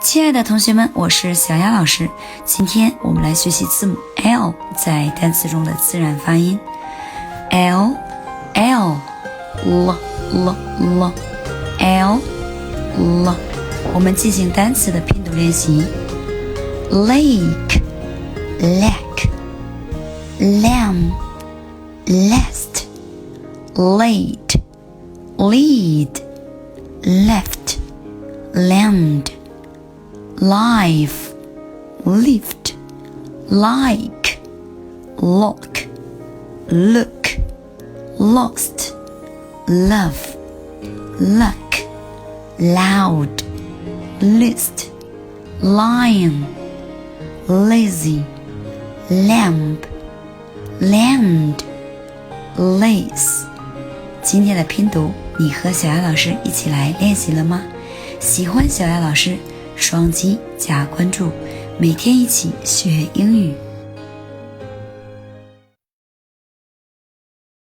亲爱的同学们，我是小丫老师。今天我们来学习字母 L 在单词中的自然发音。L L L L L L L。我们进行单词的拼读练习。Lake Lack Lamb Last Late Lead Left Land Life Lift Like Lock Look Lost Love Luck Loud List Lion Lazy Lamp Land Lace。 今天的拼读你和小丫老师一起来练习了吗？喜欢小丫老师双击加关注，每天一起学英语。